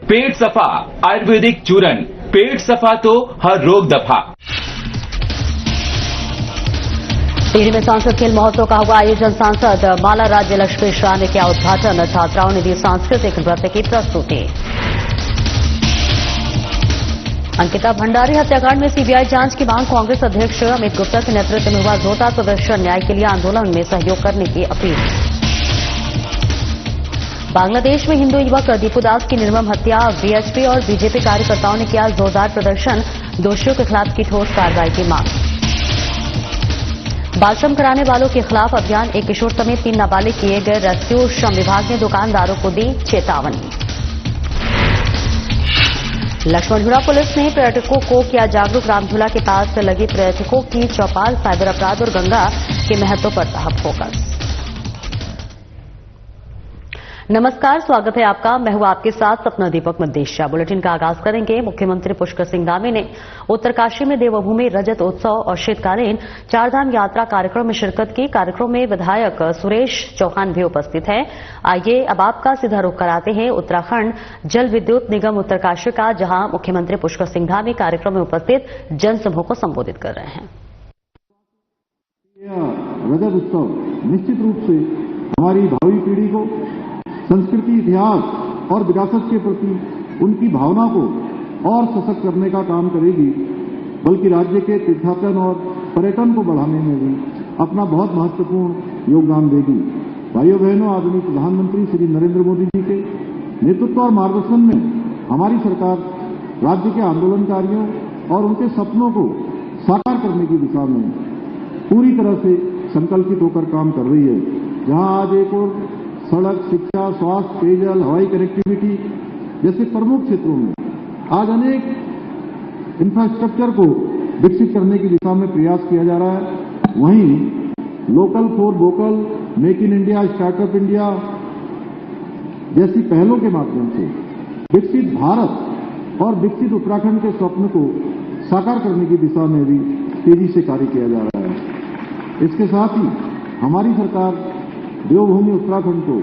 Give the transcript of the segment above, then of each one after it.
पेट सफा आयुर्वेदिक चूरन, पेट सफा तो हर रोग दफा। टिहरी में सांसद खेल महोत्सव का हुआ आयोजन। सांसद माला राज्य लक्ष्मी शाह ने किया उद्घाटन। छात्राओं ने दी सांस्कृतिक नृत्य की प्रस्तुति। अंकिता भंडारी हत्याकांड में सीबीआई जांच की मांग। कांग्रेस अध्यक्ष अमित गुप्ता के नेतृत्व में हुआ जोरदार प्रदर्शन। न्याय के लिए आंदोलन में सहयोग करने की अपील। बांग्लादेश में हिंदू युवक दीपू दास की निर्मम हत्या। बीएचपी और बीजेपी कार्यकर्ताओं ने किया जोरदार प्रदर्शन। दोषियों के खिलाफ की ठोस कार्रवाई की मांग। बालश्रम कराने वालों के खिलाफ अभियान। एक किशोर समेत 3 नाबालिग किए गए रेस्क्यू। श्रम विभाग ने दुकानदारों को दी चेतावनी। लक्ष्मणझूला पुलिस ने पर्यटकों को किया जागरूक। रामझूला के पास लगी पर्यटकों की चौपाल। साइबर अपराध और गंगा के महत्व पर रहा फोकस। नमस्कार, स्वागत है आपका। मैं हूं आपके साथ सपना दीपक मदेशिया। बुलेटिन का आगाज करेंगे। मुख्यमंत्री पुष्कर सिंह धामी ने उत्तरकाशी में देवभूमि रजत उत्सव और शीतकालीन चारधाम यात्रा कार्यक्रम में शिरकत की। कार्यक्रम में विधायक सुरेश चौहान भी उपस्थित हैं। आइए अब आपका सीधा रुख कराते हैं उत्तराखंड जल विद्युत निगम उत्तरकाशी का, जहां मुख्यमंत्री पुष्कर सिंह धामी कार्यक्रम में उपस्थित जनसमूह को संबोधित कर रहे हैं। रजत उत्सव निश्चित रूप से हमारी भावी पीढ़ी को संस्कृति, इतिहास और विरासत के प्रति उनकी भावना को और सशक्त करने का काम करेगी, बल्कि राज्य के तीर्थाटन और पर्यटन को बढ़ाने में भी अपना बहुत महत्वपूर्ण योगदान देगी। भाइयों बहनों, आदरणीय प्रधानमंत्री श्री नरेंद्र मोदी जी के नेतृत्व और मार्गदर्शन में हमारी सरकार राज्य के आंदोलनकारियों और उनके सपनों को साकार करने की दिशा में पूरी तरह से संकल्पित होकर काम कर रही है। जहां आज एक और सड़क, शिक्षा, स्वास्थ्य, पेयजल, हवाई कनेक्टिविटी जैसे प्रमुख क्षेत्रों में आज अनेक इंफ्रास्ट्रक्चर को विकसित करने की दिशा में प्रयास किया जा रहा है, वहीं local for vocal, make in India, startup India जैसी पहलों के माध्यम से विकसित भारत और विकसित उत्तराखंड के स्वप्न को साकार करने की दिशा में भी तेजी से कार्य किया जा रहा है। इसके साथ ही हमारी सरकार देवभूमि उत्तराखंड को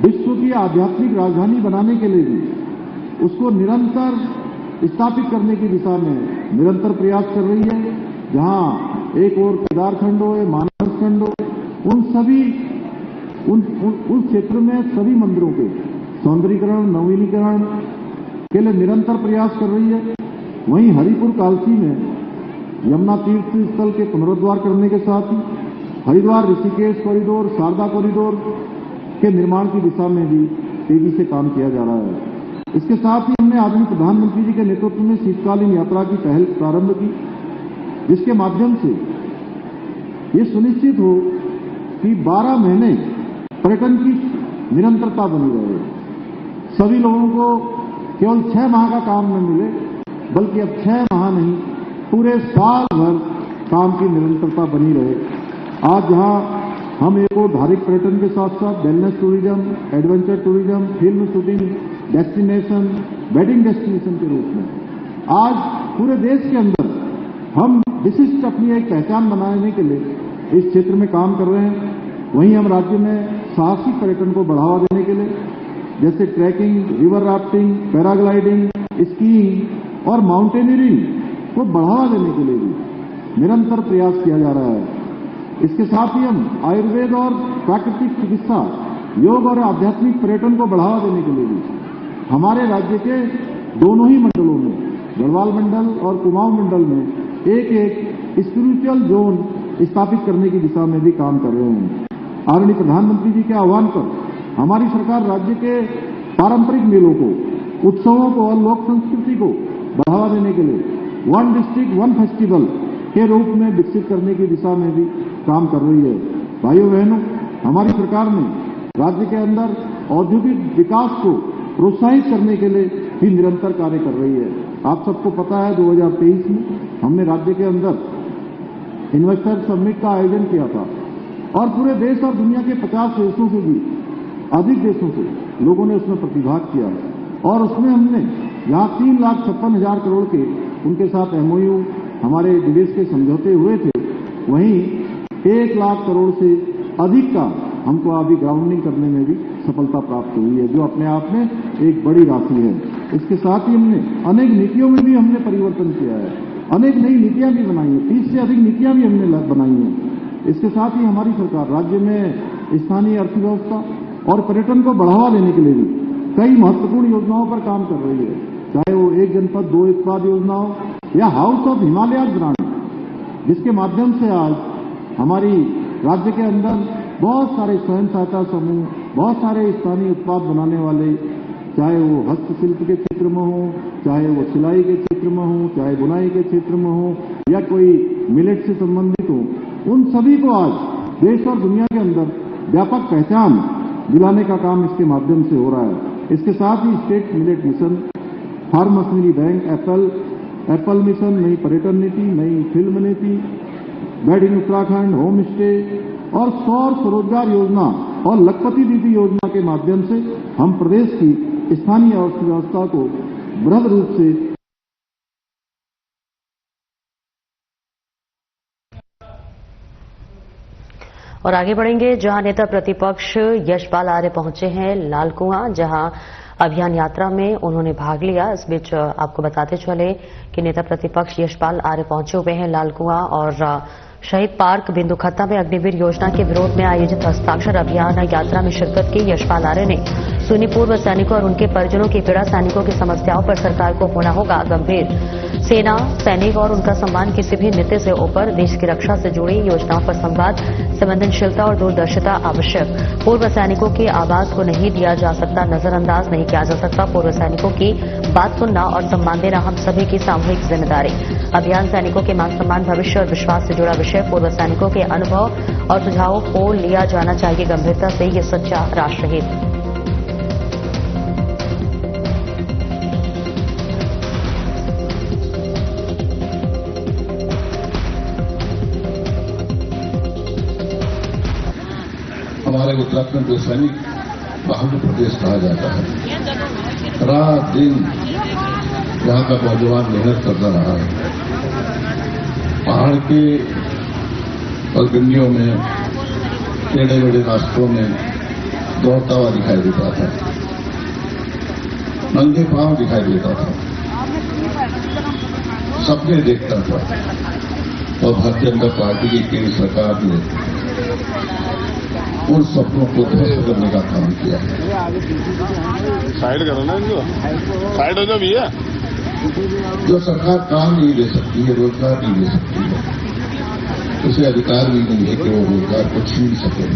विश्व की आध्यात्मिक राजधानी बनाने के लिए भी उसको निरंतर स्थापित करने की दिशा में निरंतर प्रयास कर रही है। जहां एक और केदारखंड हो, मानसखंड हो, उन सभी उन क्षेत्र में सभी मंदिरों के सौंदर्यीकरण, नवीनीकरण के लिए निरंतर प्रयास कर रही है। वहीं हरिपुर कालसी में यमुना तीर्थ स्थल के पुनरुद्धार करने के साथ ही हरिद्वार ऋषिकेश कॉरिडोर, शारदा कॉरिडोर के निर्माण की दिशा में भी तेजी से काम किया जा रहा है। इसके साथ ही हमने आदरणीय प्रधानमंत्री जी के नेतृत्व में शीतकालीन यात्रा की पहल प्रारंभ की, जिसके माध्यम से ये सुनिश्चित हो कि 12 महीने पर्यटन की निरंतरता बनी रहे। सभी लोगों को केवल 6 माह का काम न मिले, बल्कि अब 6 माह नहीं, पूरे साल भर काम की निरंतरता बनी रहे। आज जहां हम एक और धार्मिक पर्यटन के साथ साथ wellness tourism, adventure tourism, film shooting destination, wedding destination के रूप में आज पूरे देश के अंदर हम विशिष्ट अपनी एक पहचान बनाने के लिए इस क्षेत्र में काम कर रहे हैं। वहीं हम राज्य में साहसिक पर्यटन को बढ़ावा देने के लिए जैसे trekking, river rafting, paragliding, skiing और माउंटेनियरिंग को बढ़ावा देने के लिए भी निरंतर प्रयास किया जा रहा है। इसके साथ ही हम आयुर्वेद और प्राकृतिक चिकित्सा, योग और आध्यात्मिक पर्यटन को बढ़ावा देने के लिए भी हमारे राज्य के दोनों ही मंडलों में, गढ़वाल मंडल और कुमाऊं मंडल में एक स्पिरिचुअल जोन स्थापित करने की दिशा में भी काम कर रहे हैं। आदरणीय प्रधानमंत्री जी के आह्वान पर हमारी सरकार राज्य के पारंपरिक मेलों को, उत्सवों को और लोक संस्कृति को बढ़ावा देने के लिए वन डिस्ट्रिक्ट वन फेस्टिवल के रूप में विकसित करने की दिशा में भी काम कर रही है। भाइयों बहनों, हमारी सरकार ने राज्य के अंदर औद्योगिक विकास को प्रोत्साहित करने के लिए भी निरंतर कार्य कर रही है। आप सबको पता है 2023 में हमने राज्य के अंदर इन्वेस्टर समिट का आयोजन किया था और पूरे देश और दुनिया के 50 देशों से भी अधिक देशों से लोगों ने उसमें प्रतिभाग किया और उसमें हमने यहाँ 3,56,000 करोड़ के उनके साथ एमओयू हमारे विदेश के समझौते हुए थे। वहीं 1 लाख करोड़ से अधिक का हमको अभी ग्राउंडिंग करने में भी सफलता प्राप्त हुई है, जो अपने आप में एक बड़ी राशि है। इसके साथ ही हमने अनेक नीतियों में भी हमने परिवर्तन किया है, अनेक नई नीतियां भी बनाई हैं, 30 से अधिक नीतियां भी हमने बनाई हैं। इसके साथ ही हमारी सरकार राज्य में स्थानीय अर्थव्यवस्था और पर्यटन को बढ़ावा देने के लिए भी कई महत्वपूर्ण योजनाओं पर काम कर रही है, चाहे वो एक जनपद दो उत्पाद योजना हो या हाउस ऑफ हिमालय ग्रांट, जिसके माध्यम से आज हमारी राज्य के अंदर बहुत सारे स्वयं सहायता समूह, बहुत सारे स्थानीय उत्पाद बनाने वाले, चाहे वो हस्तशिल्प के क्षेत्र में हो, चाहे वो सिलाई के क्षेत्र में हो, चाहे बुनाई के क्षेत्र में हो या कोई मिलेट से संबंधित हो, उन सभी को आज देश और दुनिया के अंदर व्यापक पहचान दिलाने का काम इसके माध्यम से हो रहा है। इसके साथ ही state millet mission, farm machinery bank, apple mission, नई पर्यटन नीति, नई फिल्म नीति, made in Uttarakhand, home stay और सौर स्वरोजगार योजना और लखपति दीदी योजना के माध्यम से हम प्रदेश की स्थानीय अर्थव्यवस्था को बृहद रूप से और आगे बढ़ेंगे, जहां नेता प्रतिपक्ष यशपाल आर्य पहुंचे हैं लालकुआं, जहां अभियान यात्रा में उन्होंने भाग लिया। इस बीच आपको बताते चले कि नेता प्रतिपक्ष यशपाल आर्य पहुंचे हुए हैं लालकुआं और शहीद पार्क बिंदुखत्ता में अग्निवीर योजना के विरोध में आयोजित हस्ताक्षर अभियान यात्रा में शिरकत की। यशपाल आर्य ने सुनी पूर्व सैनिकों और उनके परिजनों की पीड़ा, सैनिकों की समस्याओं पर सरकार को होना होगा गंभीर, सेना सैनिक और उनका सम्मान किसी भी नीति से ऊपर, देश की रक्षा से जुड़ी योजनाओं पर संवाद, संवेदनशीलता और दूरदर्शिता आवश्यक, पूर्व सैनिकों की आवाज को नहीं दिया जा सकता, नजरअंदाज नहीं किया जा सकता, पूर्व सैनिकों की बात सुनना और सम्मान देना हम सभी की सामूहिक जिम्मेदारी। अभियान सैनिकों के मान सम्मान, भविष्य और विश्वास से जुड़ा विषय, पूर्व सैनिकों के अनुभव और सुझावों को लिया जाना चाहिए गंभीरता से, ये सच्चा राष्ट्रहित। हमारे उत्तराखंड को सैनिक बाहुल्य प्रदेश कहा जाता है। रात दिन यहाँ का नौजवान मेहनत करता रहा है। पहाड़ के पगडंडियों में, टेढ़े बेढ़े रास्तों में दौड़ता हुआ दिखाई देता था, नंगे पांव दिखाई देता था, सपने देखता था और भारतीय जनता पार्टी की केंद्र सरकार ने उन सपनों को ध्वस्त करने का काम किया है। साइड करो ना इनको, साइड हो जाओ भैया। जो सरकार काम नहीं दे सकती है, रोजगार नहीं दे सकती है, उसे अधिकार भी नहीं है कि वो रोजगार को छीन सके।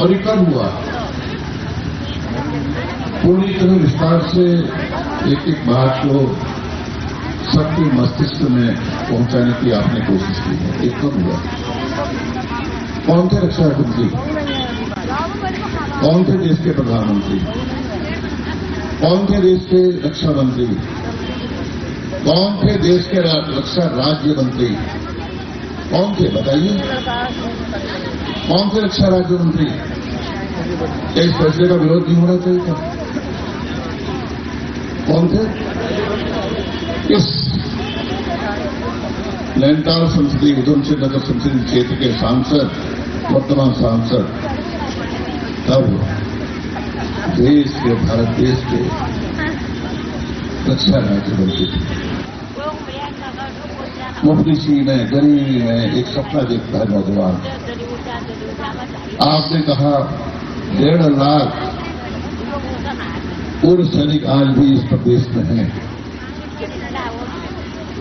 और ये कब हुआ? पूरी तरह विस्तार से एक एक बात को सबके मस्तिष्क में पहुंचाने की आपने कोशिश की है। ये कब हुआ? कौन थे रक्षा मंत्री? कौन थे देश के प्रधानमंत्री? कौन थे देश के रक्षा मंत्री? कौन थे देश के रक्षा राज्य मंत्री? कौन थे बताइए? कौन थे रक्षा राज्य मंत्री? क्या इस फैसले का विरोध नहीं होना चाहिए था? कौन थे? इस नैनीताल संसदीय उधमसिंह नगर संसदीय क्षेत्र के सांसद, वर्तमान सांसद, तब देश के, भारत देश के रक्षा राज्य मंत्री थे। मुफ्ती में, गरीबी में एक सपना देखता है नौजवान। आपने कहा 1.5 लाख पूर्व सैनिक आज भी इस प्रदेश में हैं।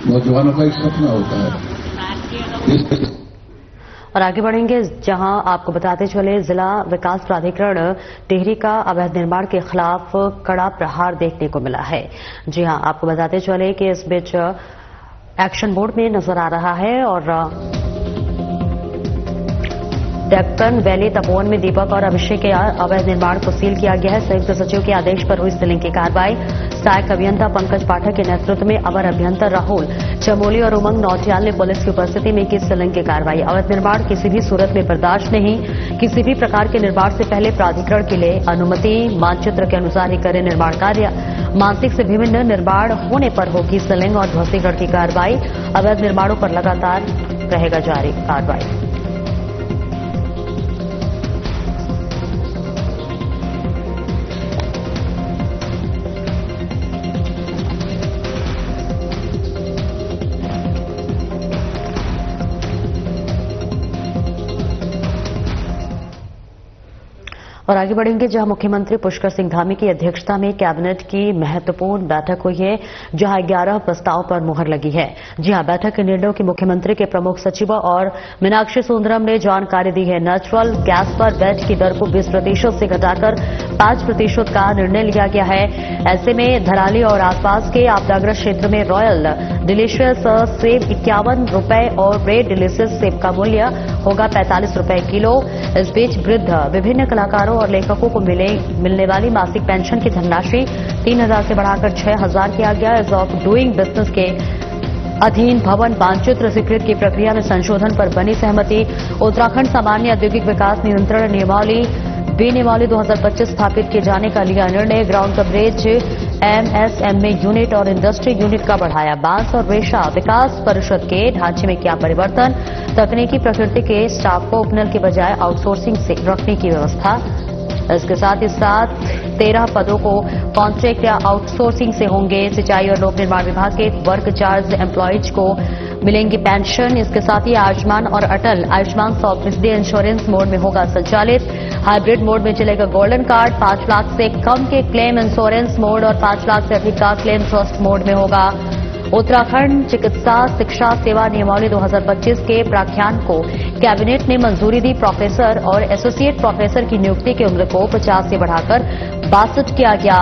नौजवानों का एक सपना होता है। और आगे बढ़ेंगे, जहां आपको बताते चले जिला विकास प्राधिकरण टिहरी का अवैध निर्माण के खिलाफ कड़ा प्रहार देखने को मिला है। जी हां, आपको बताते चले कि इस बीच एक्शन मोड में नजर आ रहा है और डेक्कन वैली तपोवन में दीपक और अभिषेक के अवैध निर्माण को सील किया गया है। संयुक्त सचिव के आदेश पर हुई सीलिंग की कार्रवाई। सहायक अभियंता पंकज पाठक के नेतृत्व में अवर अभियंता राहुल चमोली और उमंग नौटियाल ने पुलिस की उपस्थिति में की सीलिंग की कार्रवाई। अवैध निर्माण किसी भी सूरत में बर्दाश्त नहीं, किसी भी प्रकार के निर्माण से पहले प्राधिकरण के लिए अनुमति, मानचित्र के अनुसार ही करें निर्माण कार्य। मानसिक से विभिन्न निर्माण होने पर होगी सीलिंग और ध्वस्तीकरण की कार्रवाई। अवैध निर्माणों पर लगातार रहेगा जारी कार्रवाई। और आगे बढ़ेंगे जहां मुख्यमंत्री पुष्कर सिंह धामी की अध्यक्षता में कैबिनेट की महत्वपूर्ण बैठक हुई है, जहां 11 प्रस्ताव पर मुहर लगी है। जी हां, बैठक के निर्णयों की मुख्यमंत्री के प्रमुख सचिव और मीनाक्षी सुंदरम ने जानकारी दी है। नेचुरल गैस पर वैट की दर को 20% से घटाकर 5% का निर्णय लिया गया है। ऐसे में धराली और आसपास के आपदाग्रस्त क्षेत्र में रॉयल डिलीशियस सेब 51 रुपए और रेड डिलीशियस सेब का मूल्य होगा 45 रुपए किलो। इस बीच वृद्ध विभिन्न कलाकारों और लेखकों को मिलने वाली मासिक पेंशन की धनराशि 3,000 से बढ़ाकर 6,000 किया गया। इज ऑफ डूइंग बिजनेस के अधीन भवन मानचित्र स्वीकृत की प्रक्रिया में संशोधन पर बनी सहमति। उत्तराखंड सामान्य औद्योगिक विकास नियंत्रण नियमावली विनियमावली 2025 स्थापित किए जाने का लिया निर्णय। ग्राउंड कवरेज एमएसएमई यूनिट और इंडस्ट्री यूनिट का बढ़ाया। बांस और रेशा विकास परिषद के ढांचे में किया परिवर्तन। तकनीकी प्रकृति के स्टाफ को उपनल के बजाय आउटसोर्सिंग से रखने की व्यवस्था। इसके साथ ही 13 पदों को कॉन्ट्रैक्ट या आउटसोर्सिंग से होंगे। सिंचाई और लोक निर्माण विभाग के वर्क चार्ज एम्प्लॉयज को मिलेंगी पेंशन। इसके साथ ही आयुष्मान और अटल आयुष्मान 100% इंश्योरेंस मोड में होगा संचालित। हाइब्रिड मोड में चलेगा गोल्डन कार्ड। 5 लाख से कम के क्लेम इंश्योरेंस मोड और 5 लाख से अधिक का क्लेम ट्रस्ट मोड में होगा। उत्तराखंड चिकित्सा शिक्षा सेवा नियमावली 2025 के प्राख्यान को कैबिनेट ने मंजूरी दी। प्रोफेसर और एसोसिएट प्रोफेसर की नियुक्ति की उम्र को 50 से बढ़ाकर 62 किया गया।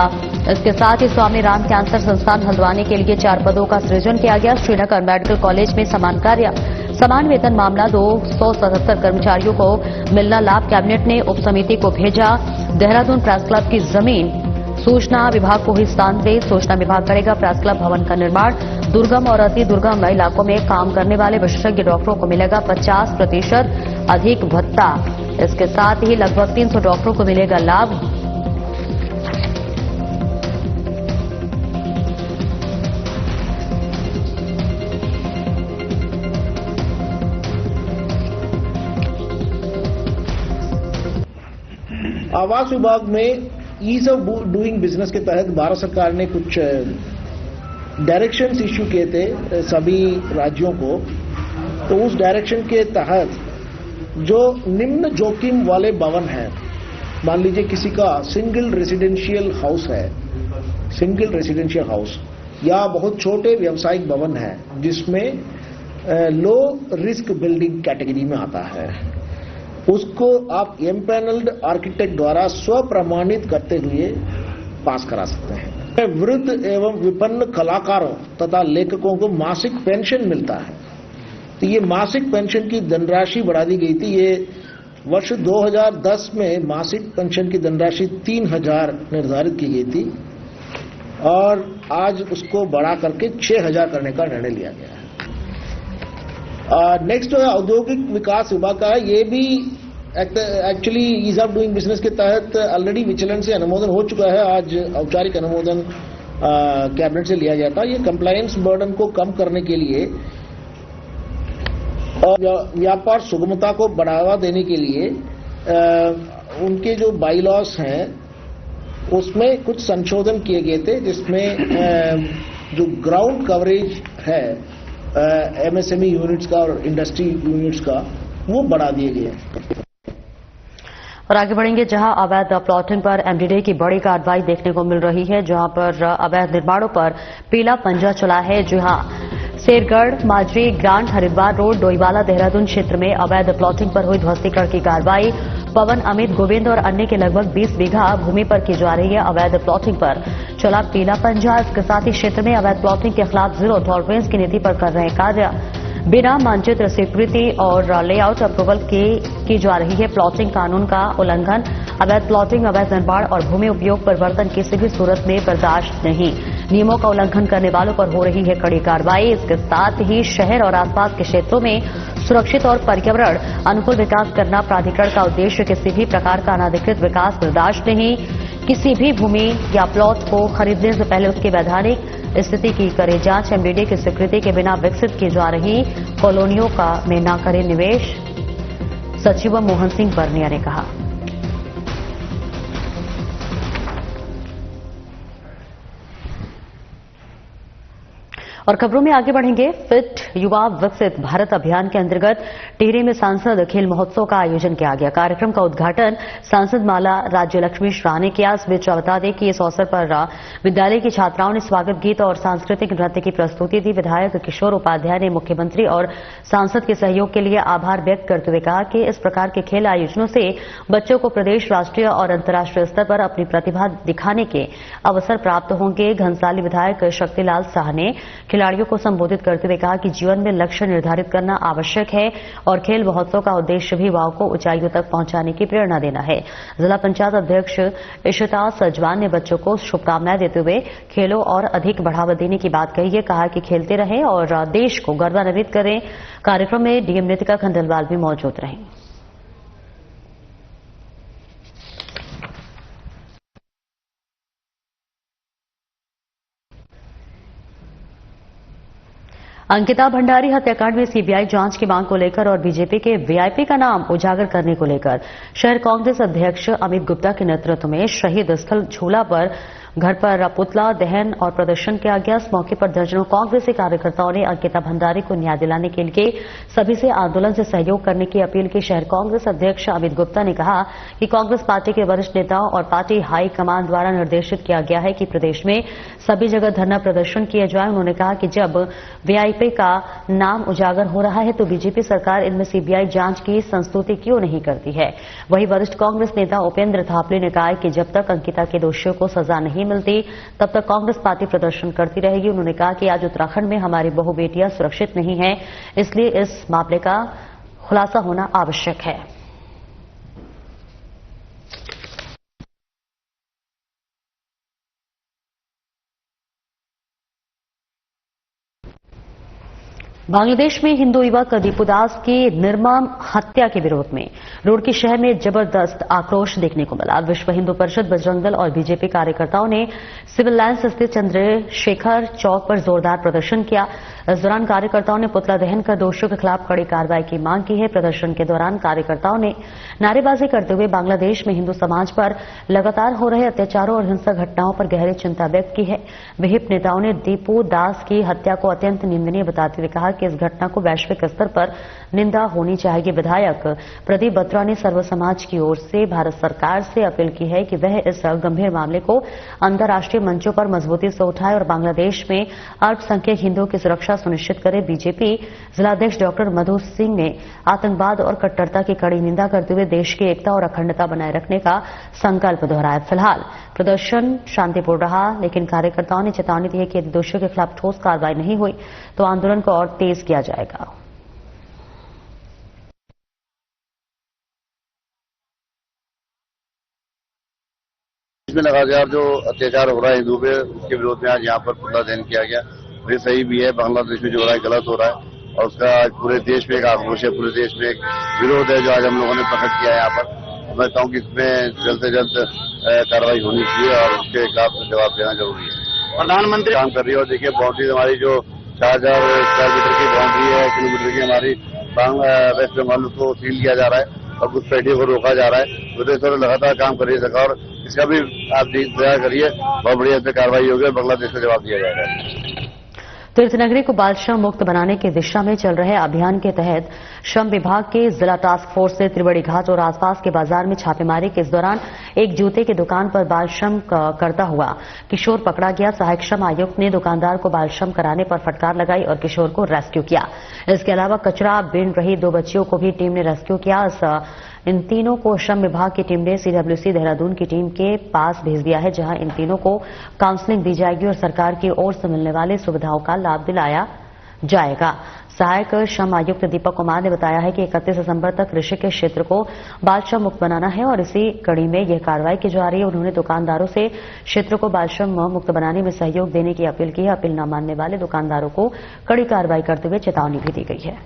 इसके साथ ही स्वामी राम कैंसर संस्थान हल्द्वानी के लिए 4 पदों का सृजन किया गया। श्रीनगर मेडिकल कॉलेज में समान कार्य समान वेतन मामला 277 कर्मचारियों को मिलना लाभ कैबिनेट ने उप समिति को भेजा। देहरादून प्रेस क्लब की जमीन सूचना विभाग को ही स्थानांतरित। सूचना विभाग करेगा प्रेस क्लब भवन का निर्माण। दुर्गम और अति दुर्गम इलाकों में काम करने वाले विशेषज्ञ डॉक्टरों को मिलेगा 50% अधिक भत्ता। इसके साथ ही लगभग 300 डॉक्टरों को मिलेगा लाभ। आवास विभाग में ईज ऑफ डूइंग बिजनेस के तहत भारत सरकार ने कुछ डायरेक्शंस इश्यू किए थे सभी राज्यों को। तो उस डायरेक्शन के तहत जो निम्न जोखिम वाले भवन हैं, मान लीजिए किसी का सिंगल रेजिडेंशियल हाउस है, सिंगल रेजिडेंशियल हाउस या बहुत छोटे व्यावसायिक भवन है जिसमें लो रिस्क बिल्डिंग कैटेगरी में आता है, उसको आप एम्पैनल्ड आर्किटेक्ट द्वारा स्वप्रमाणित करते हुए पास करा सकते हैं। वृद्ध एवं विपन्न कलाकारों तथा लेखकों को मासिक पेंशन मिलता है। तो ये मासिक पेंशन की धनराशि बढ़ा दी गई थी। ये वर्ष 2010 में मासिक पेंशन की धनराशि 3,000 निर्धारित की गई थी और आज उसको बढ़ा करके 6,000 करने का निर्णय लिया गया है। नेक्स्ट जो है औद्योगिक विकास विभाग का है। ये भी actually ease of doing business के तहत ऑलरेडी विचलन से अनुमोदन हो चुका है। आज औपचारिक अनुमोदन कैबिनेट से लिया गया था। ये कंप्लायंस बर्डन को कम करने के लिए और व्यापार सुगमता को बढ़ावा देने के लिए उनके जो बाईलॉस हैं उसमें कुछ संशोधन किए गए थे, जिसमें जो ग्राउंड कवरेज है एमएसएमई यूनिट्स का और इंडस्ट्री यूनिट्स का वो बढ़ा दिए गए। और आगे बढ़ेंगे जहां अवैध प्लॉटिंग पर एमडीडीए की बड़ी कार्रवाई देखने को मिल रही है, जहां पर अवैध निर्माणों पर पीला पंजा चला है। जहां शेरगढ़ माजरी ग्रांट हरिद्वार रोड डोईवाला देहरादून क्षेत्र में अवैध प्लॉटिंग पर हुई ध्वस्तीकरण की कार्रवाई। पवन अमित गोविंद और अन्य के लगभग 20 बीघा भूमि पर की जा रही है अवैध प्लॉटिंग पर चला पीला पंजा। इसके साथ ही क्षेत्र में अवैध प्लॉटिंग के खिलाफ जीरो टॉलरेंस की नीति पर कर रहे कार्य। बिना मानचित्र स्वीकृति और लेआउट अप्रूवल की जा रही है प्लॉटिंग कानून का उल्लंघन। अवैध प्लॉटिंग, अवैध निर्माण और भूमि उपयोग परिवर्तन किसी भी सूरत में बर्दाश्त नहीं। नियमों का उल्लंघन करने वालों पर हो रही है कड़ी कार्रवाई। इसके साथ ही शहर और आसपास के क्षेत्रों में सुरक्षित और पर्यावरण अनुकूल विकास करना प्राधिकरण का उद्देश्य। किसी भी प्रकार का अनाधिकृत विकास बर्दाश्त नहीं। किसी भी भूमि या प्लॉट को खरीदने से पहले उसकी वैधानिक स्थिति की करे जांच। एमडीडीए की स्वीकृति के बिना विकसित की जा रही कॉलोनियों का में न करे निवेश, सचिव मोहन सिंह बर्निया ने कहा। और खबरों में आगे बढ़ेंगे। फिट युवा विकसित भारत अभियान के अंतर्गत टिहरी में सांसद खेल महोत्सव का आयोजन किया गया। कार्यक्रम का उद्घाटन सांसद माला राज्यलक्ष्मी शाह ने किया। इस बीच बता दें कि इस अवसर पर विद्यालय की छात्राओं ने स्वागत गीत और सांस्कृतिक नृत्य की प्रस्तुति दी। विधायक किशोर उपाध्याय ने मुख्यमंत्री और सांसद के सहयोग के लिए आभार व्यक्त करते हुए कहा कि इस प्रकार के खेल आयोजनों से बच्चों को प्रदेश, राष्ट्रीय और अंतर्राष्ट्रीय स्तर पर अपनी प्रतिभा दिखाने के अवसर प्राप्त होंगे। घनसाली विधायक शक्तिलाल शाह ने खिलाड़ियों को संबोधित करते हुए कहा कि जीवन में लक्ष्य निर्धारित करना आवश्यक है और खेल महोत्सव का उद्देश्य भी युवाओं को ऊंचाइयों तक पहुंचाने की प्रेरणा देना है। जिला पंचायत अध्यक्ष इशिता सजवान ने बच्चों को शुभकामनाएं देते हुए खेलों और अधिक बढ़ावा देने की बात कही है। कहा कि खेलते रहें और देश को गौरवान्वित करें। कार्यक्रम में डीएम नितिका खंडेलवाल भी मौजूद रहीं। अंकिता भंडारी हत्याकांड में सीबीआई जांच की मांग को लेकर और बीजेपी के वीआईपी का नाम उजागर करने को लेकर शहर कांग्रेस अध्यक्ष अमित गुप्ता के नेतृत्व में शहीद स्थल झूला पर घर पर पुतला दहन और प्रदर्शन किया गया। इस मौके पर दर्जनों कांग्रेसी कार्यकर्ताओं ने अंकिता भंडारी को न्याय दिलाने के लिए सभी से आंदोलन से सहयोग करने की अपील की। शहर कांग्रेस अध्यक्ष अमित गुप्ता ने कहा कि कांग्रेस पार्टी के वरिष्ठ नेताओं और पार्टी हाईकमान द्वारा निर्देशित किया गया है कि प्रदेश में सभी जगह धरना प्रदर्शन किए जाए। उन्होंने कहा कि जब वीआईपी का नाम उजागर हो रहा है तो बीजेपी सरकार इनमें सीबीआई जांच की संस्तुति क्यों नहीं करती है। वहीं वरिष्ठ कांग्रेस नेता उपेंद्र थापले ने कहा कि जब तक अंकिता के दोषियों को सजा नहीं मिलती तब तक कांग्रेस पार्टी प्रदर्शन करती रहेगी। उन्होंने कहा कि आज उत्तराखंड में हमारी बहु बेटियां सुरक्षित नहीं हैं, इसलिए इस मामले का खुलासा होना आवश्यक है। बांग्लादेश में हिंदू युवक दीपू दास की निर्मम हत्या के विरोध में रुड़की शहर में जबरदस्त आक्रोश देखने को मिला। विश्व हिंदू परिषद, बजरंग दल और बीजेपी कार्यकर्ताओं ने सिविल लाइन्स स्थित चंद्रशेखर चौक पर जोरदार प्रदर्शन किया। इस दौरान कार्यकर्ताओं ने पुतला दहन कर दोषियों के खिलाफ कड़ी कार्रवाई की मांग की है। प्रदर्शन के दौरान कार्यकर्ताओं ने नारेबाजी करते हुए बांग्लादेश में हिंदू समाज पर लगातार हो रहे अत्याचारों और हिंसक घटनाओं पर गहरी चिंता व्यक्त की है। विहिप नेताओं ने दीपू दास की हत्या को अत्यंत निंदनीय बताते हुए कहा कि इस घटना को वैश्विक स्तर पर निंदा होनी चाहिए। विधायक प्रदीप बत्रा ने सर्व समाज की ओर से भारत सरकार से अपील की है कि वह इस गंभीर मामले को अंतर्राष्ट्रीय मंचों पर मजबूती से उठाए और बांग्लादेश में अल्पसंख्यक हिंदुओं की सुरक्षा सुनिश्चित करे। बीजेपी जिलाध्यक्ष डॉक्टर मधु सिंह ने आतंकवाद और कट्टरता की कड़ी निंदा करते हुए देश की एकता और अखंडता बनाए रखने का संकल्प दोहराया। फिलहाल प्रदर्शन शांतिपूर्ण रहा, लेकिन कार्यकर्ताओं ने चेतावनी दी है कि यदि दोषियों के खिलाफ ठोस कार्रवाई नहीं हुई तो आंदोलन को और तेज किया जाएगा। इसमें लगातार जो अत्याचार हो रहा है हिंदू पे, उसके विरोध में आज यहाँ पर पुतला दहन किया गया। ये सही भी है, बांग्लादेश में जो हो रहा है गलत हो रहा है और उसका आज पूरे देश में एक आक्रोश है, पूरे देश में एक विरोध है जो आज हम लोगों ने प्रकट किया है यहाँ पर। मैं कहता हूँ कि इसमें जल्द से जल्द कार्रवाई होनी चाहिए और उसके खिलाफ जवाब देना जरूरी है। प्रधानमंत्री काम कर रही है और देखिए बाउंड्री हमारी जो 4000 स्क्वायर मीटर की बाउंड्री है, किलोमीटर की हमारी वेस्ट बंगाल को सील किया जा रहा है और कुछ पेटियों को रोका जा रहा है। विदेश में लगातार काम कर रही है सरकार, इसका भी आप इंतजार करिए, बहुत बढ़िया इस पर कार्रवाई होगी और बांग्लादेश को जवाब दिया जाएगा। तीर्थनगरी को बाल श्रम मुक्त बनाने की दिशा में चल रहे अभियान के तहत श्रम विभाग के जिला टास्क फोर्स ने त्रिवेणी घाट और आसपास के बाजार में छापेमारी के इस दौरान एक जूते की दुकान पर बाल श्रम करता हुआ किशोर पकड़ा गया। सहायक श्रम आयुक्त ने दुकानदार को बाल श्रम कराने पर फटकार लगाई और किशोर को रेस्क्यू किया। इसके अलावा कचरा बीन रही 2 बच्चियों को भी टीम ने रेस्क्यू किया। इन तीनों को श्रम विभाग की टीम ने सीडब्ल्यूसी देहरादून की टीम के पास भेज दिया है, जहां इन तीनों को काउंसलिंग दी जाएगी और सरकार की ओर से मिलने वाली सुविधाओं का लाभ दिलाया जाएगा। सहायक श्रम आयुक्त दीपक कुमार ने बताया है कि 31 दिसंबर तक ऋषिकेश क्षेत्र को बाल श्रम मुक्त बनाना है और इसी कड़ी में यह कार्रवाई की जा रही है। उन्होंने दुकानदारों से क्षेत्र को बाल श्रम मुक्त बनाने में सहयोग देने की अपील की है। अपील न मानने वाले दुकानदारों को कड़ी कार्रवाई करते हुए चेतावनी भी दी गई है।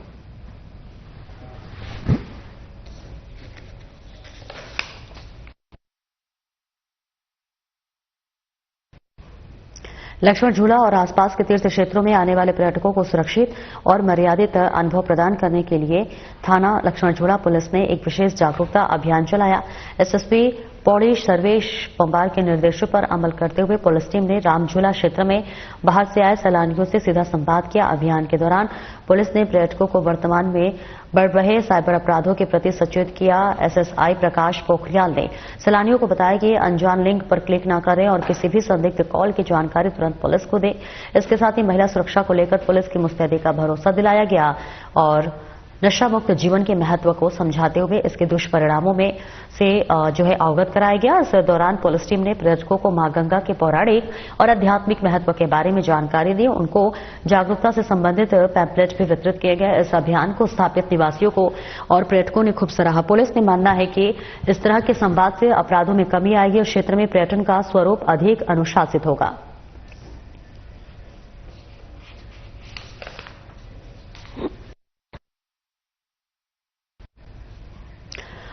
लक्ष्मण झूला और आसपास के तीर्थ क्षेत्रों में आने वाले पर्यटकों को सुरक्षित और मर्यादित अनुभव प्रदान करने के लिए थाना लक्ष्मण झूला पुलिस ने एक विशेष जागरूकता अभियान चलाया। एसएसपी पौड़ी सर्वेश पंवार के निर्देशों पर अमल करते हुए पुलिस टीम ने रामझूला क्षेत्र में बाहर से आए सैलानियों से सीधा संवाद किया। अभियान के दौरान पुलिस ने पर्यटकों को वर्तमान में बढ़ रहे साइबर अपराधों के प्रति सचेत किया। एसएसआई प्रकाश पोखरियाल ने सैलानियों को बताया कि अनजान लिंक पर क्लिक न करें और किसी भी संदिग्ध कॉल की जानकारी तुरंत पुलिस को दें। इसके साथ ही महिला सुरक्षा को लेकर पुलिस की मुस्तैदी का भरोसा दिलाया गया और नशा मुक्त जीवन के महत्व को समझाते हुए इसके दुष्परिणामों में से अवगत कराया गया। इस दौरान पुलिस टीम ने पर्यटकों को मां गंगा के पौराणिक और आध्यात्मिक महत्व के बारे में जानकारी दी। उनको जागरूकता से संबंधित पैम्पलेट भी वितरित किए गए। इस अभियान को स्थापित निवासियों को और पर्यटकों ने खूब सराहा। पुलिस ने मानना है कि इस तरह के संवाद से अपराधों में कमी आएगी और क्षेत्र में पर्यटन का स्वरूप अधिक अनुशासित होगा।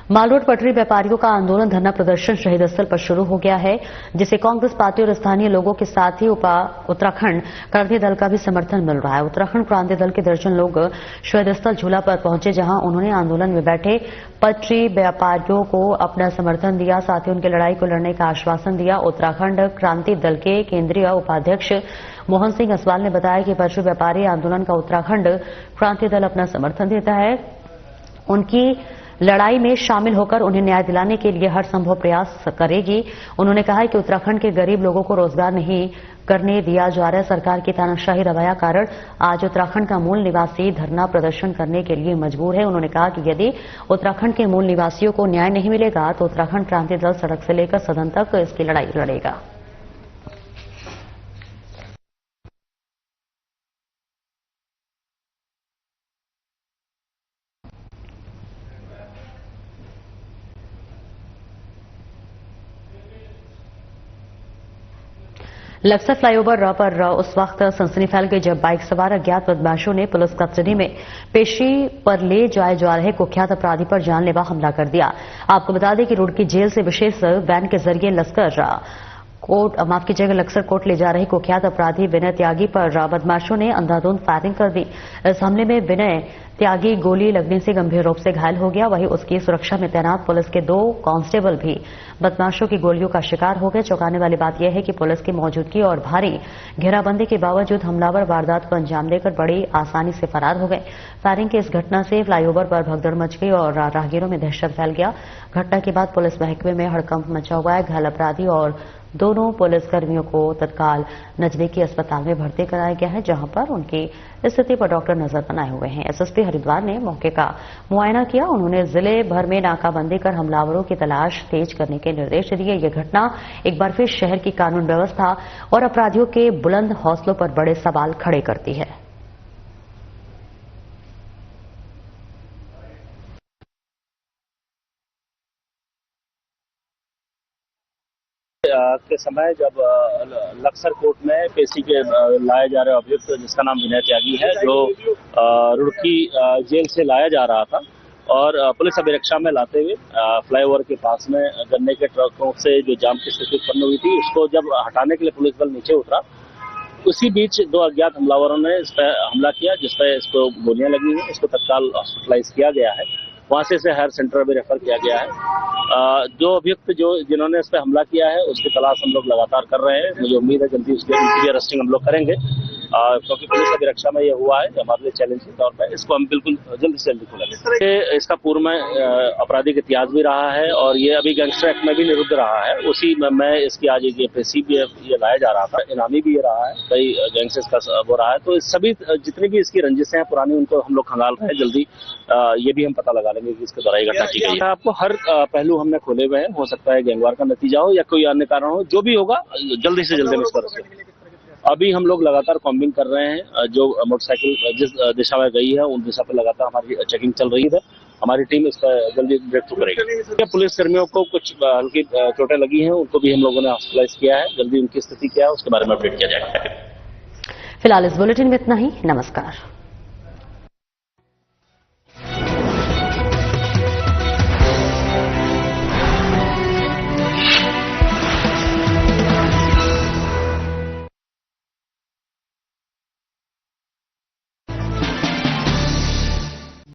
मालरोड पटरी व्यापारियों का आंदोलन धरना प्रदर्शन शहीद स्थल पर शुरू हो गया है, जिसे कांग्रेस पार्टी और स्थानीय लोगों के साथ ही उत्तराखंड क्रांति दल का भी समर्थन मिल रहा है। उत्तराखंड क्रांति दल के दर्जन लोग शहीद स्थल झूला पर पहुंचे, जहां उन्होंने आंदोलन में बैठे पटरी व्यापारियों को अपना समर्थन दिया। साथ ही उनकी लड़ाई को लड़ने का आश्वासन दिया। उत्तराखंड क्रांति दल के केंद्रीय उपाध्यक्ष मोहन सिंह असवाल ने बताया कि पटरी व्यापारी आंदोलन का उत्तराखंड क्रांति दल अपना समर्थन देता है। उनकी लड़ाई में शामिल होकर उन्हें न्याय दिलाने के लिए हर संभव प्रयास करेगी। उन्होंने कहा कि उत्तराखंड के गरीब लोगों को रोजगार नहीं करने दिया जा रहा है। सरकार की तानाशाही रवैया कारण आज उत्तराखंड का मूल निवासी धरना प्रदर्शन करने के लिए मजबूर है। उन्होंने कहा कि यदि उत्तराखंड के मूल निवासियों को न्याय नहीं मिलेगा तो उत्तराखंड क्रांति दल सड़क से लेकर सदन तक इसकी लड़ाई लड़ेगा। लक्सर फ्लाईओवर पर उस वक्त सनसनी फैल गई जब बाइक सवार अज्ञात बदमाशों ने पुलिस कस्टडी में पेशी पर ले जाए जा रहे कुख्यात अपराधी पर जानलेवा हमला कर दिया। आपको बता दें कि रुड़की जेल से विशेष वैन के जरिए लक्सर कोर्ट ले जा रहे कुख्यात अपराधी विनय त्यागी पर बदमाशों ने अंधाधुंध फायरिंग कर दी। इस हमले में विनय त्यागी गोली लगने से गंभीर रूप से घायल हो गया। वहीं उसकी सुरक्षा में तैनात पुलिस के 2 कांस्टेबल भी बदमाशों की गोलियों का शिकार हो गए। चौंकाने वाली बात यह है कि पुलिस की मौजूदगी और भारी घेराबंदी के बावजूद हमलावर वारदात को अंजाम देकर बड़ी आसानी से फरार हो गए। फायरिंग की इस घटना से फ्लाईओवर पर भगदड़ मच गई और राहगीरों में दहशत फैल गया। घटना के बाद पुलिस महकमे में हड़कंप मचा हुआ है। घायल अपराधी और दोनों पुलिसकर्मियों को तत्काल नजदीकी अस्पताल में भर्ती कराया गया है, जहां पर उनकी स्थिति पर डॉक्टर नजर बनाए हुए हैं। एसएसपी हरिद्वार ने मौके का मुआयना किया। उन्होंने जिले भर में नाकाबंदी कर हमलावरों की तलाश तेज करने के निर्देश दिए। यह घटना एक बार फिर शहर की कानून व्यवस्था और अपराधियों के बुलंद हौसलों पर बड़े सवाल खड़े करती है। के समय जब लक्सर कोर्ट में पेशी के लाए जा रहे अभियुक्त जिसका नाम विनय त्यागी है, जो रुड़की जेल से लाया जा रहा था और पुलिस अभिरक्षा में लाते हुए फ्लाईओवर के पास में गन्ने के ट्रकों से जो जाम की स्थिति उत्पन्न हुई थी, उसको जब हटाने के लिए पुलिस बल नीचे उतरा, उसी बीच 2 अज्ञात हमलावरों ने इस पर हमला किया, जिस पर इसको गोलियां लगी हैं। इसको तत्काल हॉस्पिटलाइज किया गया है। वहां से इसे हायर सेंटर में रेफर किया गया है। जो अभियुक्त जिन्होंने इस पर हमला किया है उसकी तलाश हम लोग लगातार कर रहे हैं। मुझे उम्मीद है जल्दी उसकी अरेस्टिंग हम लोग करेंगे, क्योंकि पुलिस अभिरक्षा में ये हुआ है हमारे लिए चैलेंज के तौर पर। इसको हम बिल्कुल जल्दी से जल्दी खोलेंगे। इसका पूर्व में आपराधिक इतिहास भी रहा है और ये अभी गैंगस्टर एक्ट में भी निरुद्ध रहा है। उसी में इसकी आज ये पेशी भी ये लाया जा रहा था, इनामी भी ये रहा है, कई गैंगस्टर्स का वो रहा है। तो सभी जितनी भी इसकी रंजिशें हैं पुरानी, उनको हम लोग खंगाल रहे हैं। जल्दी ये भी हम पता लगा लेंगे कि इसके द्वारा ये घटना की गई है। आपको हर पहलू हमने खोले हुए हैं। हो सकता है गैंगवार का नतीजा हो या कोई अन्य कारण हो, जो भी होगा जल्दी से जल्दी हम इस पर अभी हम लोग लगातार कॉम्बिंग कर रहे हैं। जो मोटरसाइकिल जिस दिशा में गई है उन दिशा पर लगातार हमारी चेकिंग चल रही है। हमारी टीम इस पर जल्दी ब्रेक थ्रू करेगी। पुलिस कर्मियों को कुछ हल्की चोटें लगी हैं, उनको भी हम लोगों ने हॉस्पिटलाइज किया है। जल्दी उनकी स्थिति क्या है उसके बारे में अपडेट किया जाएगा। फिलहाल इस बुलेटिन में इतना ही। नमस्कार।